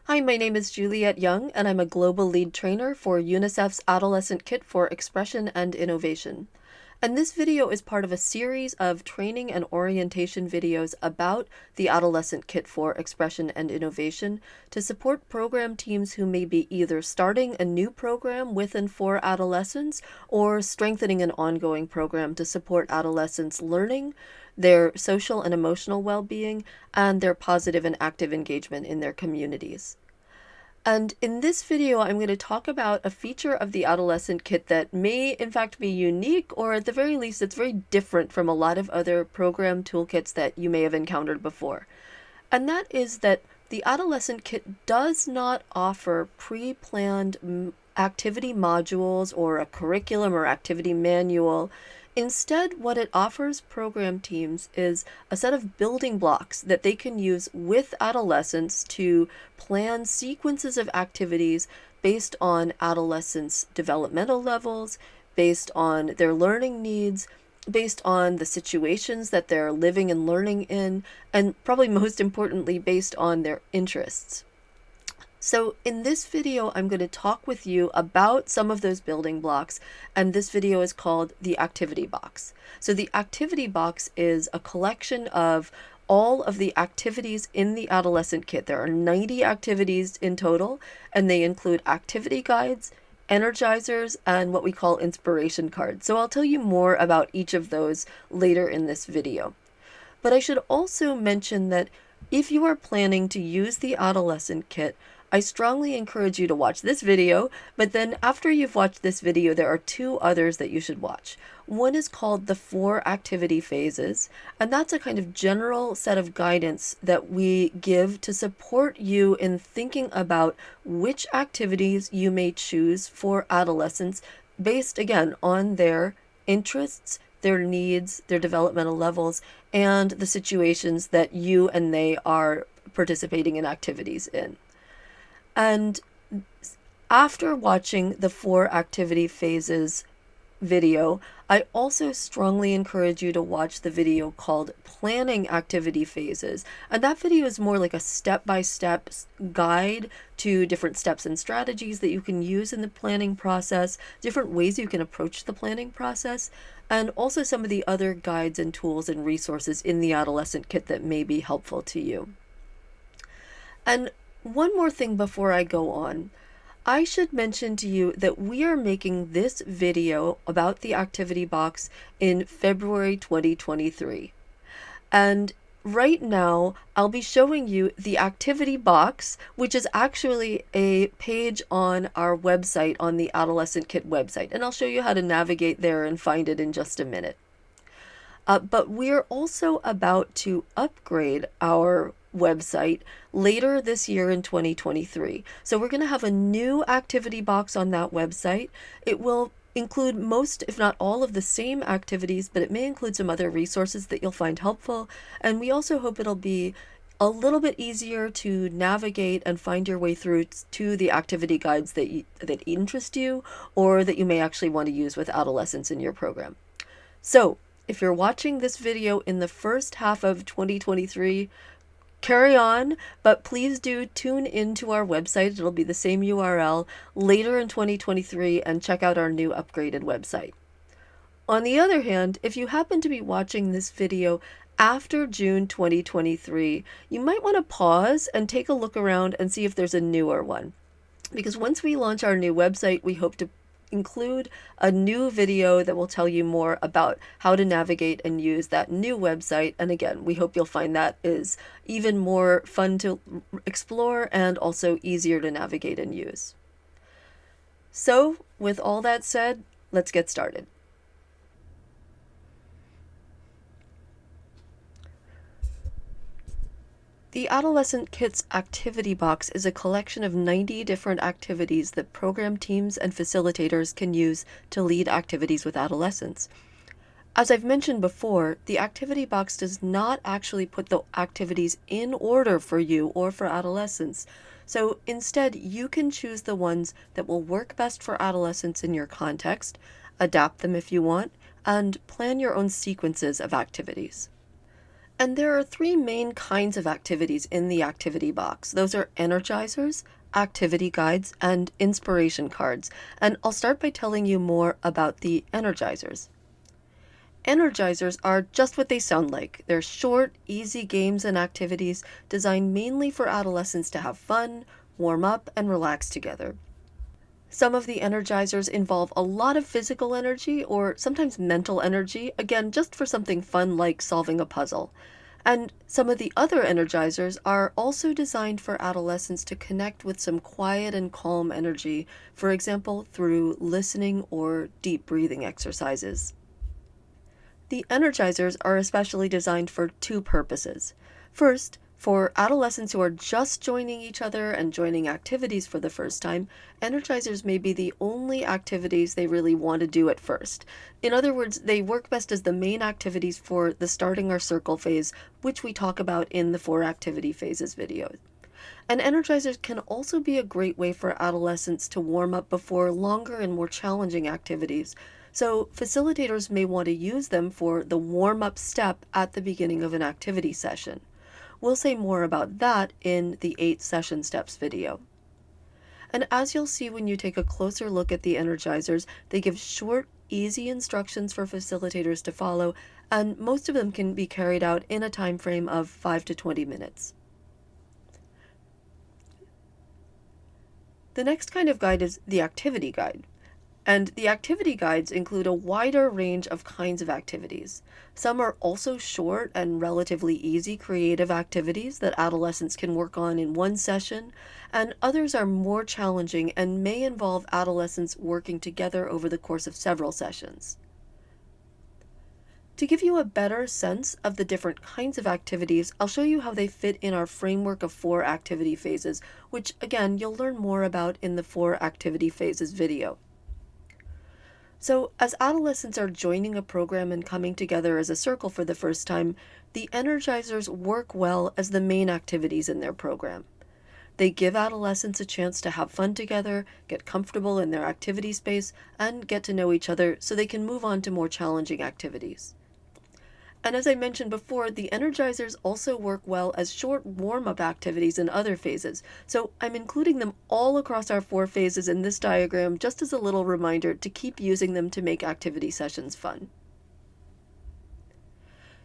Hi, my name is Juliet Young, and I'm a Global Lead Trainer for UNICEF's Adolescent Kit for Expression and Innovation. And this video is part of a series of training and orientation videos about the Adolescent Kit for Expression and Innovation to support program teams who may be either starting a new program with and for adolescents or strengthening an ongoing program to support adolescents' learning, their social and emotional well-being, and their positive and active engagement in their communities. And in this video, I'm going to talk about a feature of the Adolescent Kit that may in fact be unique, or at the very least, it's very different from a lot of other program toolkits that you may have encountered before. And that is that the Adolescent Kit does not offer pre-planned activity modules or a curriculum or activity manual. Instead, what it offers program teams is a set of building blocks that they can use with adolescents to plan sequences of activities based on adolescents' developmental levels, based on their learning needs, based on the situations that they're living and learning in, and probably most importantly, based on their interests. So in this video, I'm going to talk with you about some of those building blocks, and this video is called the Activity Box. So the Activity Box is a collection of all of the activities in the Adolescent Kit. There are 90 activities in total, and they include activity guides, energizers, and what we call inspiration cards. So I'll tell you more about each of those later in this video. But I should also mention that if you are planning to use the Adolescent Kit, I strongly encourage you to watch this video, but then after you've watched this video, there are two others that you should watch. One is called the 4 activity phases, and that's a kind of general set of guidance that we give to support you in thinking about which activities you may choose for adolescents based, again, on their interests, their needs, their developmental levels, and the situations that you and they are participating in activities in. And after watching the 4 activity phases video, I also strongly encourage you to watch the video called Planning Activity Phases. And that video is more like a step-by-step guide to different steps and strategies that you can use in the planning process, different ways you can approach the planning process, and also some of the other guides and tools and resources in the Adolescent Kit that may be helpful to you. And one more thing before I go on, I should mention to you that we are making this video about the Activity Box in February 2023. And right now, I'll be showing you the Activity Box, which is actually a page on our website, on the Adolescent Kit website. And I'll show you how to navigate there and find it in just a minute. But we're also about to upgrade our website later this year in 2023. So we're going to have a new activity box on that website. It will include most, if not all, of the same activities, but it may include some other resources that you'll find helpful. And we also hope it'll be a little bit easier to navigate and find your way through to the activity guides that interest you, or that you may actually want to use with adolescents in your program. So if you're watching this video in the first half of 2023, carry on, but please do tune into our website. It'll be the same URL later in 2023 and check out our new upgraded website. On the other hand, if you happen to be watching this video after June 2023, you might want to pause and take a look around and see if there's a newer one. Because once we launch our new website, we hope to include a new video that will tell you more about how to navigate and use that new website. And again, we hope you'll find that is even more fun to explore and also easier to navigate and use. So with all that said, let's get started. The Adolescent Kit's Activity Box is a collection of 90 different activities that program teams and facilitators can use to lead activities with adolescents. As I've mentioned before, the Activity Box does not actually put the activities in order for you or for adolescents. So instead, you can choose the ones that will work best for adolescents in your context, adapt them if you want, and plan your own sequences of activities. And there are three main kinds of activities in the activity box. Those are energizers, activity guides, and inspiration cards. And I'll start by telling you more about the energizers. Energizers are just what they sound like. They're short, easy games and activities designed mainly for adolescents to have fun, warm up, and relax together. Some of the energizers involve a lot of physical energy or sometimes mental energy, again, just for something fun like solving a puzzle. And some of the other energizers are also designed for adolescents to connect with some quiet and calm energy, for example, through listening or deep breathing exercises. The energizers are especially designed for two purposes. First, for adolescents who are just joining each other and joining activities for the first time, energizers may be the only activities they really want to do at first. In other words, they work best as the main activities for the starting our circle phase, which we talk about in the 4 activity phases video. And energizers can also be a great way for adolescents to warm up before longer and more challenging activities. So facilitators may want to use them for the warm-up step at the beginning of an activity session. We'll say more about that in the 8 session steps video. And as you'll see when you take a closer look at the energizers, they give short, easy instructions for facilitators to follow, and most of them can be carried out in a time frame of 5 to 20 minutes. The next kind of guide is the activity guide. And the activity guides include a wider range of kinds of activities. Some are also short and relatively easy creative activities that adolescents can work on in one session, and others are more challenging and may involve adolescents working together over the course of several sessions. To give you a better sense of the different kinds of activities, I'll show you how they fit in our framework of 4 activity phases, which again, you'll learn more about in the 4 activity phases video. So, as adolescents are joining a program and coming together as a circle for the first time, the energizers work well as the main activities in their program. They give adolescents a chance to have fun together, get comfortable in their activity space, and get to know each other so they can move on to more challenging activities. And as I mentioned before, the energizers also work well as short warm-up activities in other phases, so I'm including them all across our 4 phases in this diagram just as a little reminder to keep using them to make activity sessions fun.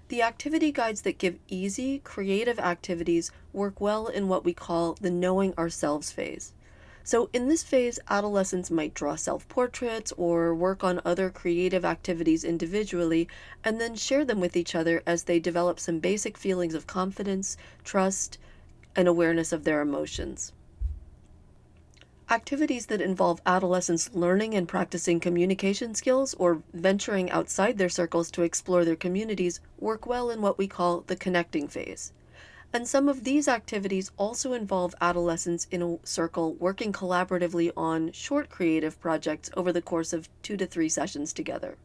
The activity guides that give easy, creative activities work well in what we call the knowing ourselves phase. So in this phase, adolescents might draw self-portraits or work on other creative activities individually, and then share them with each other as they develop some basic feelings of confidence, trust, and awareness of their emotions. Activities that involve adolescents learning and practicing communication skills or venturing outside their circles to explore their communities work well in what we call the connecting phase. And some of these activities also involve adolescents in a circle working collaboratively on short creative projects over the course of 2 to 3 sessions together.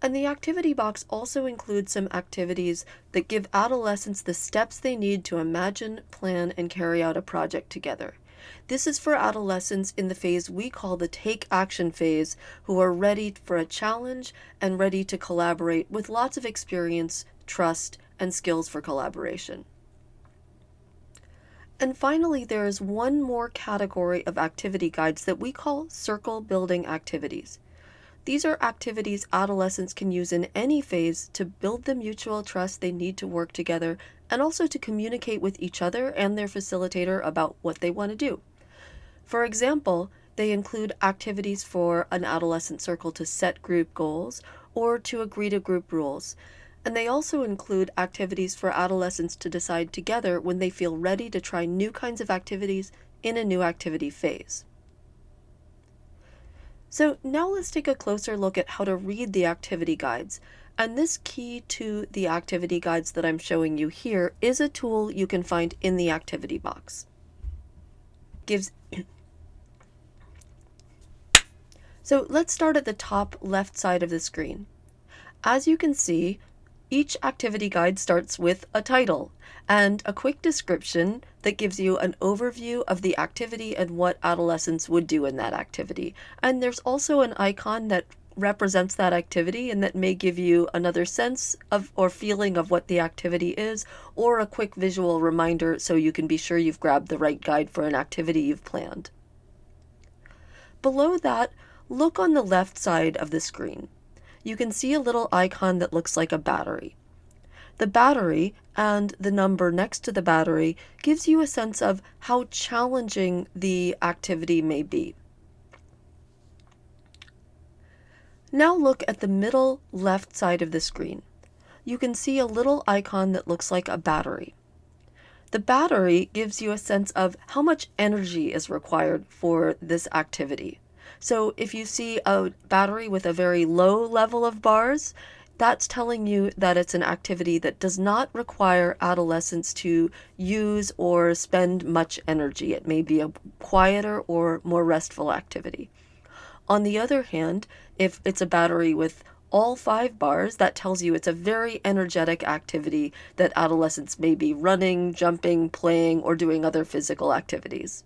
And the activity box also includes some activities that give adolescents the steps they need to imagine, plan, and carry out a project together. This is for adolescents in the phase we call the take action phase, who are ready for a challenge and ready to collaborate with lots of experience, trust, and skills for collaboration. And finally, there is one more category of activity guides that we call circle building activities. These are activities adolescents can use in any phase to build the mutual trust they need to work together and also to communicate with each other and their facilitator about what they want to do. For example, they include activities for an adolescent circle to set group goals or to agree to group rules. And they also include activities for adolescents to decide together when they feel ready to try new kinds of activities in a new activity phase. So now let's take a closer look at how to read the activity guides. And this key to the activity guides that I'm showing you here is a tool you can find in the activity box. So let's start at the top left side of the screen. As you can see, each activity guide starts with a title and a quick description that gives you an overview of the activity and what adolescents would do in that activity. And there's also an icon that represents that activity and that may give you another sense of or feeling of what the activity is, or a quick visual reminder so you can be sure you've grabbed the right guide for an activity you've planned. Below that, look on the left side of the screen. You can see a little icon that looks like a battery. The battery and the number next to the battery gives you a sense of how challenging the activity may be. Now look at the middle left side of the screen. You can see a little icon that looks like a battery. The battery gives you a sense of how much energy is required for this activity. So if you see a battery with a very low level of bars, that's telling you that it's an activity that does not require adolescents to use or spend much energy. It may be a quieter or more restful activity. On the other hand, if it's a battery with all 5 bars, that tells you it's a very energetic activity that adolescents may be running, jumping, playing, or doing other physical activities.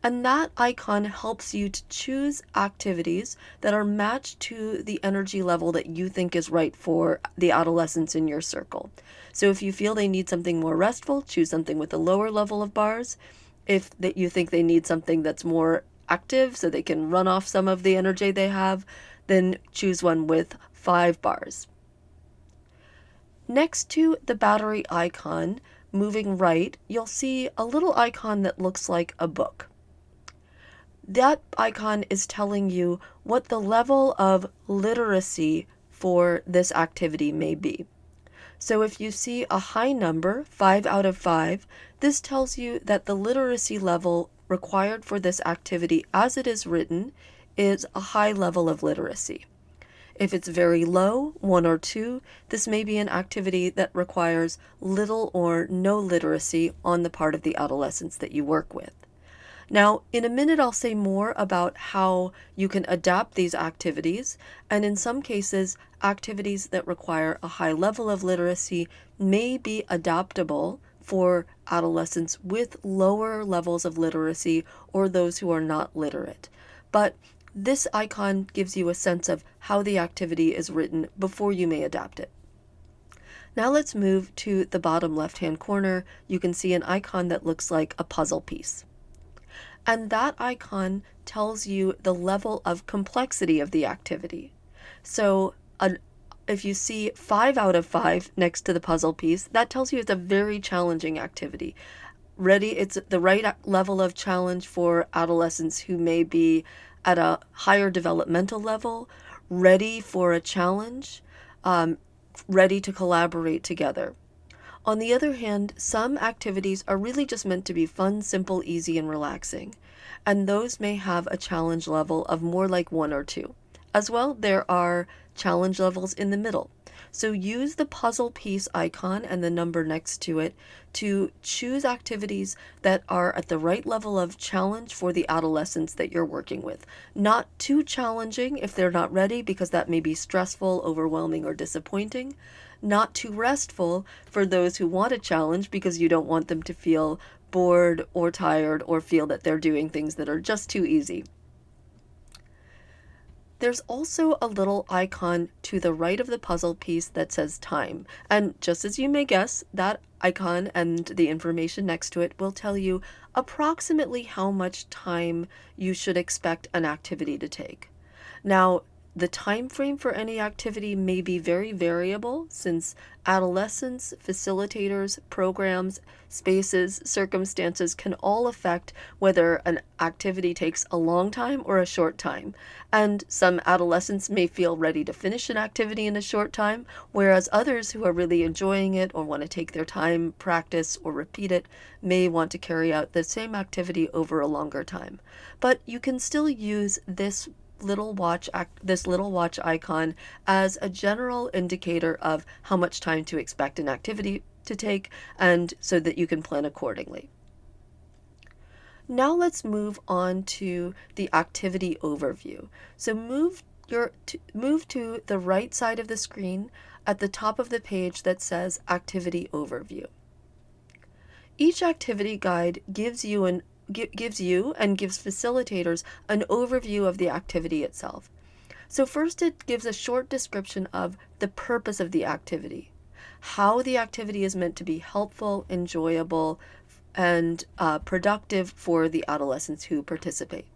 And that icon helps you to choose activities that are matched to the energy level that you think is right for the adolescents in your circle. So if you feel they need something more restful, choose something with a lower level of bars. If that you think they need something that's more active so they can run off some of the energy they have, then choose one with 5 bars. Next to the battery icon, moving right, you'll see a little icon that looks like a book. That icon is telling you what the level of literacy for this activity may be. So if you see a high number, 5 out of 5, this tells you that the literacy level required for this activity as it is written is a high level of literacy. If it's very low, 1 or 2, this may be an activity that requires little or no literacy on the part of the adolescents that you work with. Now, in a minute, I'll say more about how you can adapt these activities, and in some cases, activities that require a high level of literacy may be adaptable for adolescents with lower levels of literacy or those who are not literate. But this icon gives you a sense of how the activity is written before you may adapt it. Now let's move to the bottom left-hand corner. You can see an icon that looks like a puzzle piece. And that icon tells you the level of complexity of the activity. So if you see 5 out of 5 next to the puzzle piece, that tells you it's a very challenging activity. It's the right level of challenge for adolescents who may be at a higher developmental level, ready for a challenge, ready to collaborate together. On the other hand, some activities are really just meant to be fun, simple, easy, and relaxing, and those may have a challenge level of more like 1 or 2. As well, there are challenge levels in the middle. So use the puzzle piece icon and the number next to it to choose activities that are at the right level of challenge for the adolescents that you're working with. Not too challenging if they're not ready, because that may be stressful, overwhelming, or disappointing. Not too restful for those who want a challenge, because you don't want them to feel bored or tired or feel that they're doing things that are just too easy. There's also a little icon to the right of the puzzle piece that says time. And just as you may guess, that icon and the information next to it will tell you approximately how much time you should expect an activity to take. Now, the time frame for any activity may be very variable, since adolescents, facilitators, programs, spaces, circumstances can all affect whether an activity takes a long time or a short time. And some adolescents may feel ready to finish an activity in a short time, whereas others who are really enjoying it or want to take their time, practice, or repeat it may want to carry out the same activity over a longer time. But you can still use this little watch icon as a general indicator of how much time to expect an activity to take, and so that you can plan accordingly. Now let's move on to the activity overview. So move to the right side of the screen at the top of the page that says Activity Overview. Each activity guide gives you and gives facilitators an overview of the activity itself. So first it gives a short description of the purpose of the activity, how the activity is meant to be helpful, enjoyable, and productive for the adolescents who participate.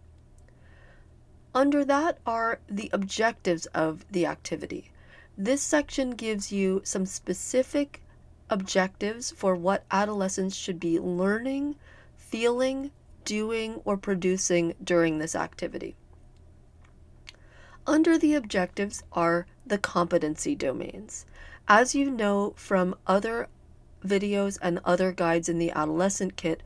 Under that are the objectives of the activity. This section gives you some specific objectives for what adolescents should be learning, feeling, doing, or producing during this activity. Under the objectives are the competency domains. As you know from other videos and other guides in the Adolescent Kit,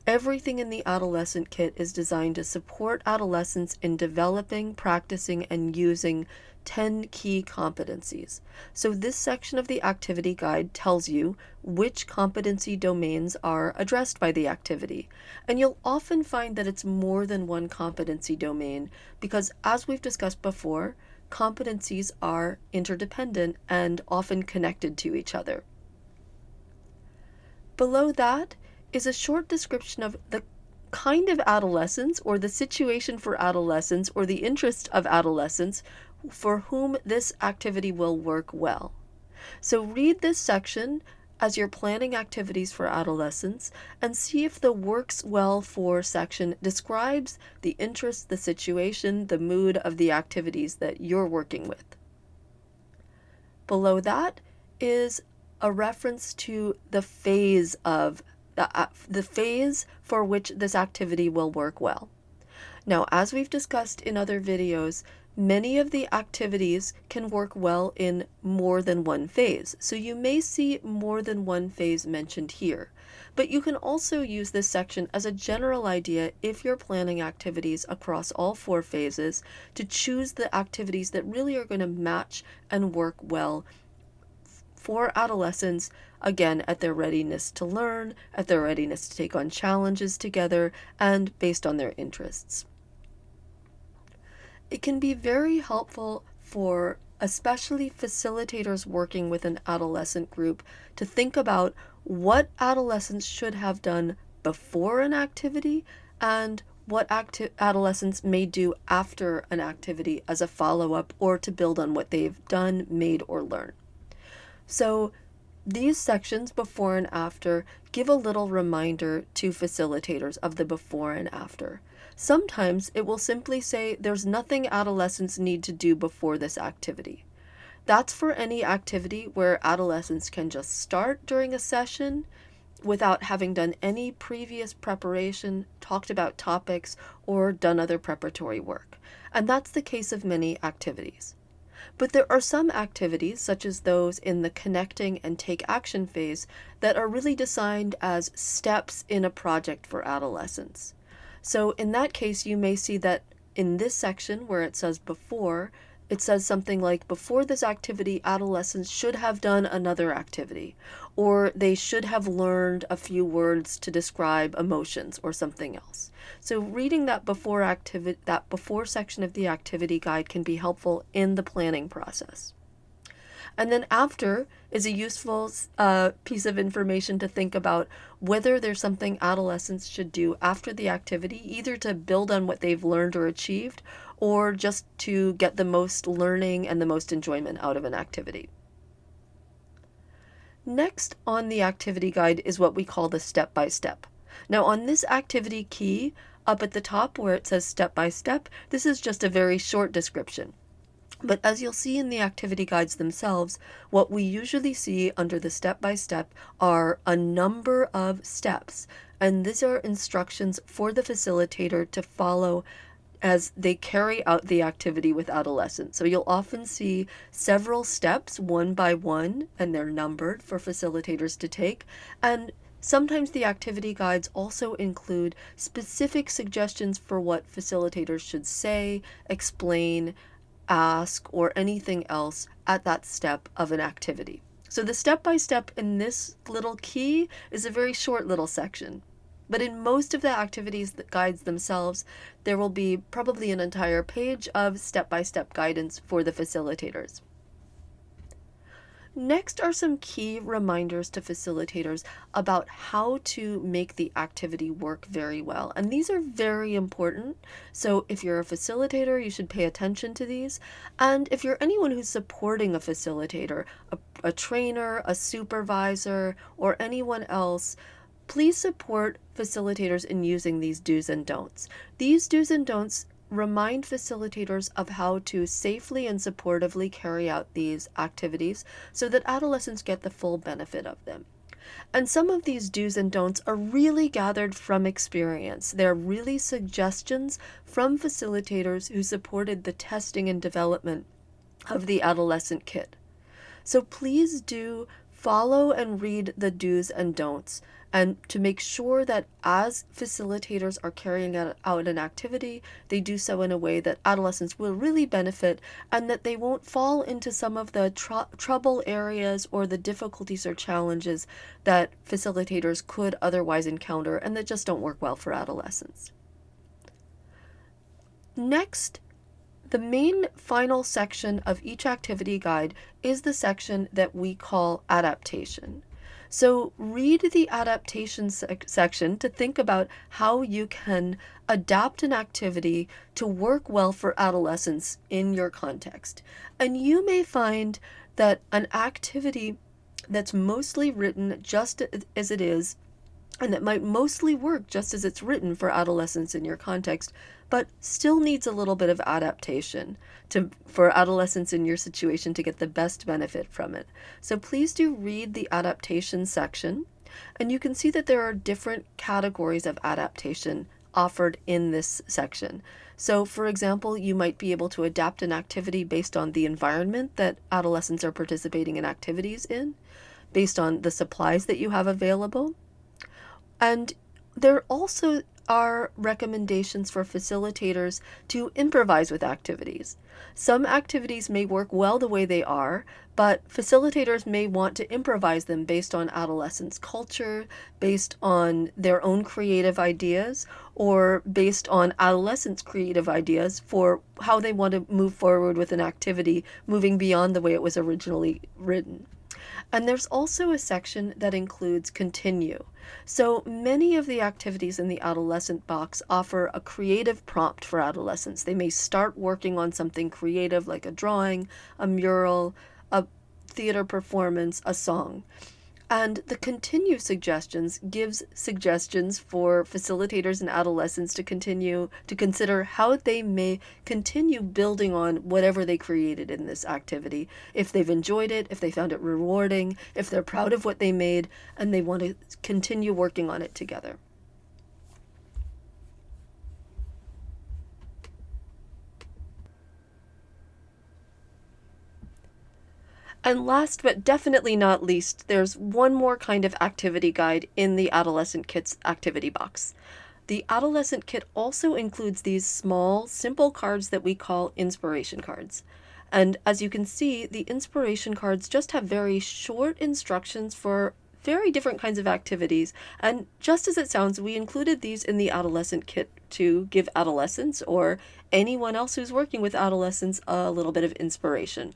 everything in the Adolescent Kit is designed to support adolescents in developing, practicing, and using 10 key competencies. So this section of the activity guide tells you which competency domains are addressed by the activity. And you'll often find that it's more than one competency domain because, as we've discussed before, competencies are interdependent and often connected to each other. Below that is a short description of the kind of adolescents or the situation for adolescents or the interest of adolescents for whom this activity will work well. So read this section as you're planning activities for adolescents and see if the works well for section describes the interest, the situation, the mood of the activities that you're working with. Below that is a reference to the phase of the phase for which this activity will work well. Now, as we've discussed in other videos, many of the activities can work well in more than one phase. So you may see more than one phase mentioned here. But you can also use this section as a general idea if you're planning activities across all 4 phases to choose the activities that really are going to match and work well for adolescents, again, at their readiness to learn, at their readiness to take on challenges together, and based on their interests. It can be very helpful for especially facilitators working with an adolescent group to think about what adolescents should have done before an activity and what adolescents may do after an activity as a follow-up or to build on what they've done, made, or learned. So these sections, before and after, give a little reminder to facilitators of the before and after. Sometimes it will simply say there's nothing adolescents need to do before this activity. That's for any activity where adolescents can just start during a session without having done any previous preparation, talked about topics, or done other preparatory work. And that's the case of many activities. But there are some activities, such as those in the connecting and take action phase, that are really designed as steps in a project for adolescents. So in that case, you may see that in this section where it says before, it says something like, before this activity, adolescents should have done another activity, or they should have learned a few words to describe emotions or something else. So reading that before section of the activity guide can be helpful in the planning process. And then after is a useful piece of information to think about whether there's something adolescents should do after the activity, either to build on what they've learned or achieved, or just to get the most learning and the most enjoyment out of an activity. Next on the activity guide is what we call the step-by-step. Now on this activity key, up at the top where it says step-by-step, this is just a very short description. But as you'll see in the activity guides themselves, what we usually see under the step-by-step are a number of steps, and these are instructions for the facilitator to follow as they carry out the activity with adolescents. So you'll often see several steps one by one, and they're numbered for facilitators to take, and sometimes the activity guides also include specific suggestions for what facilitators should say, explain, ask, or anything else at that step of an activity. So the step-by-step in this little key is a very short little section. But in most of the activities guides themselves, there will be probably an entire page of step-by-step guidance for the facilitators. Next are some key reminders to facilitators about how to make the activity work very well. And these are very important. So if you're a facilitator, you should pay attention to these. And if you're anyone who's supporting a facilitator, a trainer, a supervisor, or anyone else, please support facilitators in using these do's and don'ts. These do's and don'ts remind facilitators of how to safely and supportively carry out these activities so that adolescents get the full benefit of them. And some of these do's and don'ts are really gathered from experience. They're really suggestions from facilitators who supported the testing and development of the Adolescent Kit. So please do follow and read the do's and don'ts, and to make sure that as facilitators are carrying out an activity, they do so in a way that adolescents will really benefit and that they won't fall into some of the trouble areas or the difficulties or challenges that facilitators could otherwise encounter and that just don't work well for adolescents. Next, the main final section of each activity guide is the section that we call adaptation. So read the adaptation section to think about how you can adapt an activity to work well for adolescents in your context. And you may find that an activity that's mostly written just as it is, and that might mostly work just as it's written for adolescents in your context, but still needs a little bit of adaptation for adolescents in your situation to get the best benefit from it. So please do read the adaptation section, and you can see that there are different categories of adaptation offered in this section. So for example, you might be able to adapt an activity based on the environment that adolescents are participating in activities in, based on the supplies that you have available. And there also are recommendations for facilitators to improvise with activities. Some activities may work well the way they are, but facilitators may want to improvise them based on adolescents' culture, based on their own creative ideas, or based on adolescents' creative ideas for how they want to move forward with an activity, moving beyond the way it was originally written. And there's also a section that includes continue. So many of the activities in the adolescent box offer a creative prompt for adolescents. They may start working on something creative like a drawing, a mural, a theater performance, a song. And the continue suggestions gives suggestions for facilitators and adolescents to continue to consider how they may continue building on whatever they created in this activity. If they've enjoyed it, if they found it rewarding, if they're proud of what they made, and they want to continue working on it together. And last but definitely not least, there's one more kind of activity guide in the Adolescent Kit's activity box. The Adolescent Kit also includes these small, simple cards that we call inspiration cards. And as you can see, the inspiration cards just have very short instructions for very different kinds of activities. And just as it sounds, we included these in the Adolescent Kit to give adolescents or anyone else who's working with adolescents a little bit of inspiration.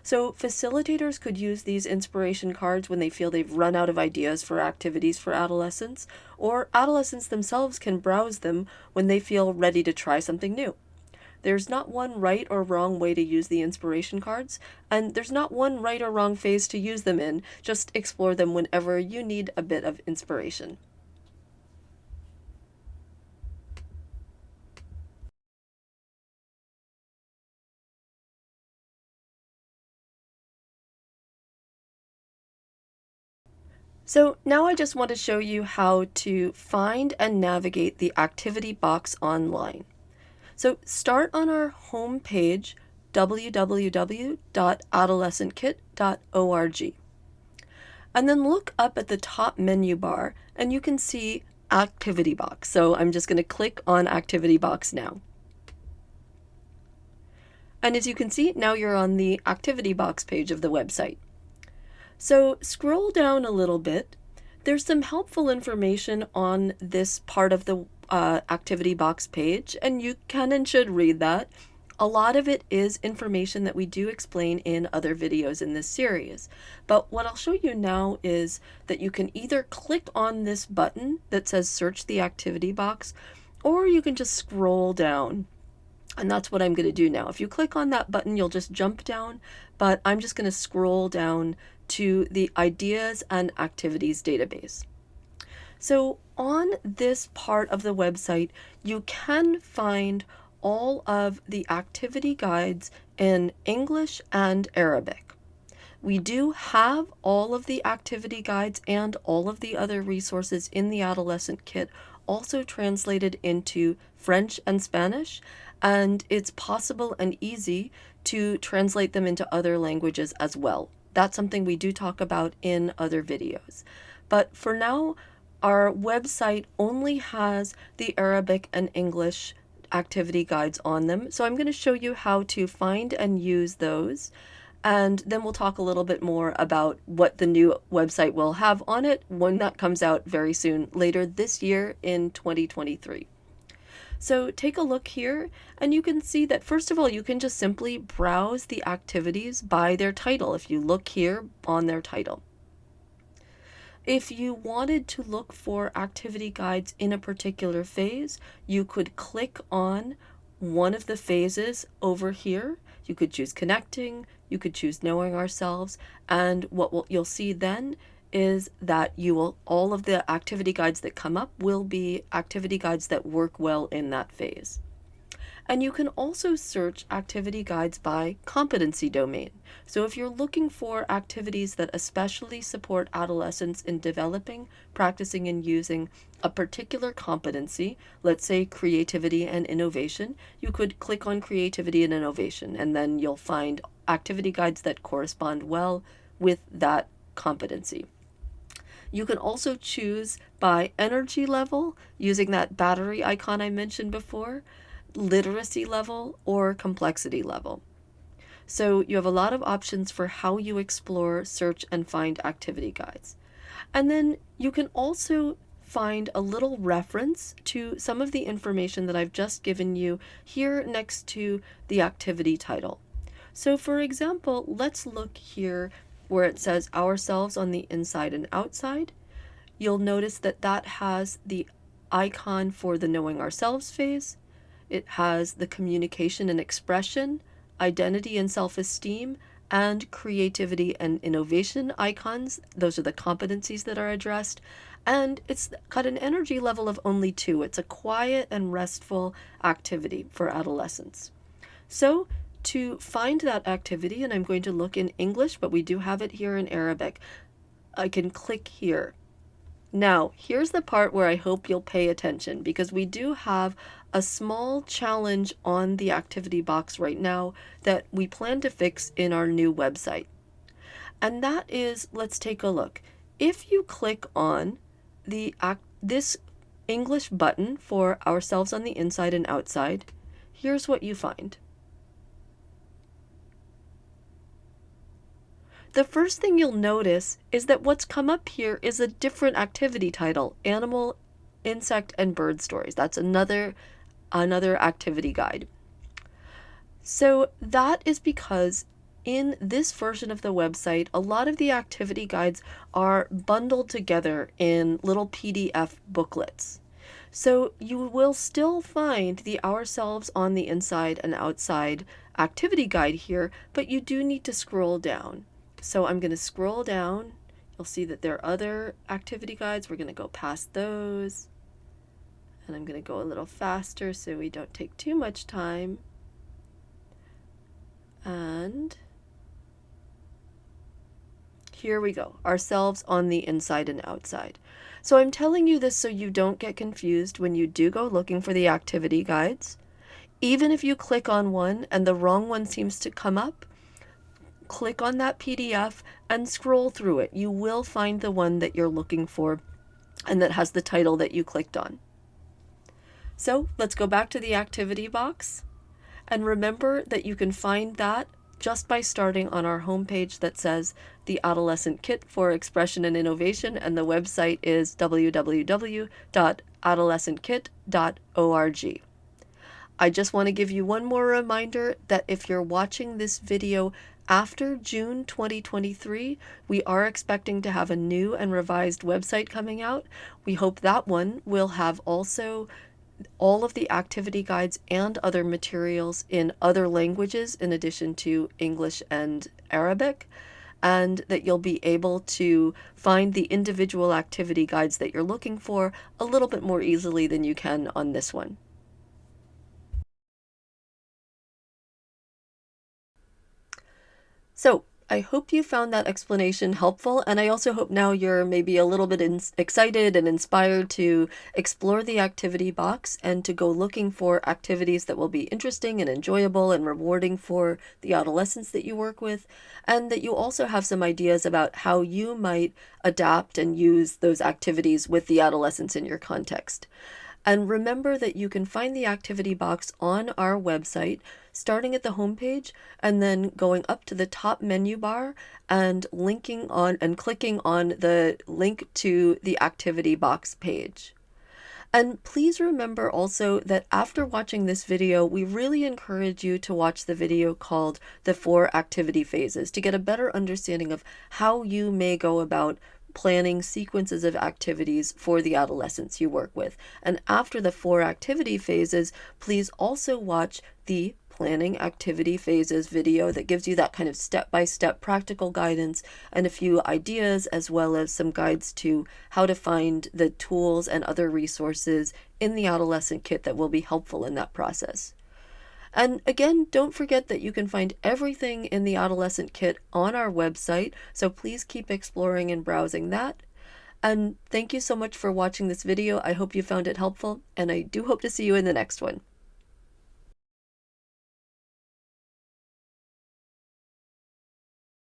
So facilitators could use these inspiration cards when they feel they've run out of ideas for activities for adolescents, or adolescents themselves can browse them when they feel ready to try something new. There's not one right or wrong way to use the inspiration cards, and there's not one right or wrong phase to use them in. Just explore them whenever you need a bit of inspiration. So now I just want to show you how to find and navigate the activity box online. So start on our home page, www.adolescentkit.org. And then look up at the top menu bar and you can see Activity Box. So I'm just going to click on Activity Box now. And as you can see, now you're on the Activity Box page of the website. So scroll down a little bit. There's some helpful information on this part of the Activity Box page, and you can and should read that. A lot of it is information that we do explain in other videos in this series. But what I'll show you now is that you can either click on this button that says search the activity box, or you can just scroll down. And that's what I'm going to do now. If you click on that button, you'll just jump down, but I'm just going to scroll down to the ideas and activities database. So on this part of the website, you can find all of the activity guides in English and Arabic. We do have all of the activity guides and all of the other resources in the Adolescent Kit also translated into French and Spanish, and it's possible and easy to translate them into other languages as well. That's something we do talk about in other videos. But for now, our website only has the Arabic and English activity guides on them. So I'm going to show you how to find and use those. And then we'll talk a little bit more about what the new website will have on it when that comes out very soon, later this year in 2023. So take a look here, and you can see that first of all, you can just simply browse the activities by their title if you look here on their title. If you wanted to look for activity guides in a particular phase, you could click on one of the phases over here. You could choose connecting, you could choose knowing ourselves, and what you'll see then is that all of the activity guides that come up will be activity guides that work well in that phase. And you can also search activity guides by competency domain. So if you're looking for activities that especially support adolescents in developing, practicing, and using a particular competency, let's say creativity and innovation, you could click on creativity and innovation, and then you'll find activity guides that correspond well with that competency. You can also choose by energy level using that battery icon I mentioned before, literacy level, or complexity level. So you have a lot of options for how you explore, search, and find activity guides. And then you can also find a little reference to some of the information that I've just given you here next to the activity title. So for example, let's look here where it says ourselves on the inside and outside. You'll notice that that has the icon for the knowing ourselves phase. It has the communication and expression, identity and self-esteem, and creativity and innovation icons. Those are the competencies that are addressed. And it's got an energy level of only 2. It's a quiet and restful activity for adolescents. So to find that activity, and I'm going to look in English, but we do have it here in Arabic, I can click here. Now, here's the part where I hope you'll pay attention, because we do have a small challenge on the activity box right now that we plan to fix in our new website. And that is, let's take a look. If you click on this English button for ourselves on the inside and outside, here's what you find. The first thing you'll notice is that what's come up here is a different activity title, Animal, Insect, and Bird Stories. That's another activity guide. So that is because in this version of the website, a lot of the activity guides are bundled together in little PDF booklets. So you will still find the ourselves on the inside and outside activity guide here, but you do need to scroll down. So I'm going to scroll down. You'll see that there are other activity guides. We're going to go past those. And I'm going to go a little faster so we don't take too much time. And here we go, ourselves on the inside and outside. So I'm telling you this so you don't get confused when you do go looking for the activity guides. Even if you click on one and the wrong one seems to come up, click on that PDF and scroll through it. You will find the one that you're looking for and that has the title that you clicked on. So let's go back to the activity box. And remember that you can find that just by starting on our homepage that says the Adolescent Kit for Expression and Innovation, and the website is www.adolescentkit.org. I just want to give you one more reminder that if you're watching this video after June 2023, we are expecting to have a new and revised website coming out. We hope that one will have also all of the activity guides and other materials in other languages in addition to English and Arabic, and that you'll be able to find the individual activity guides that you're looking for a little bit more easily than you can on this one. So, I hope you found that explanation helpful, and I also hope now you're maybe a little bit excited and inspired to explore the activity box and to go looking for activities that will be interesting and enjoyable and rewarding for the adolescents that you work with, and that you also have some ideas about how you might adapt and use those activities with the adolescents in your context. And remember that you can find the activity box on our website, starting at the homepage and then going up to the top menu bar and linking on and clicking on the link to the activity box page. And please remember also that after watching this video, we really encourage you to watch the video called The 4 Activity Phases to get a better understanding of how you may go about planning sequences of activities for the adolescents you work with. And after the 4 activity phases, please also watch the planning activity phases video that gives you that kind of step-by-step practical guidance and a few ideas, as well as some guides to how to find the tools and other resources in the Adolescent Kit that will be helpful in that process. And again, don't forget that you can find everything in the Adolescent Kit on our website, so please keep exploring and browsing that. And thank you so much for watching this video. I hope you found it helpful, and I do hope to see you in the next one.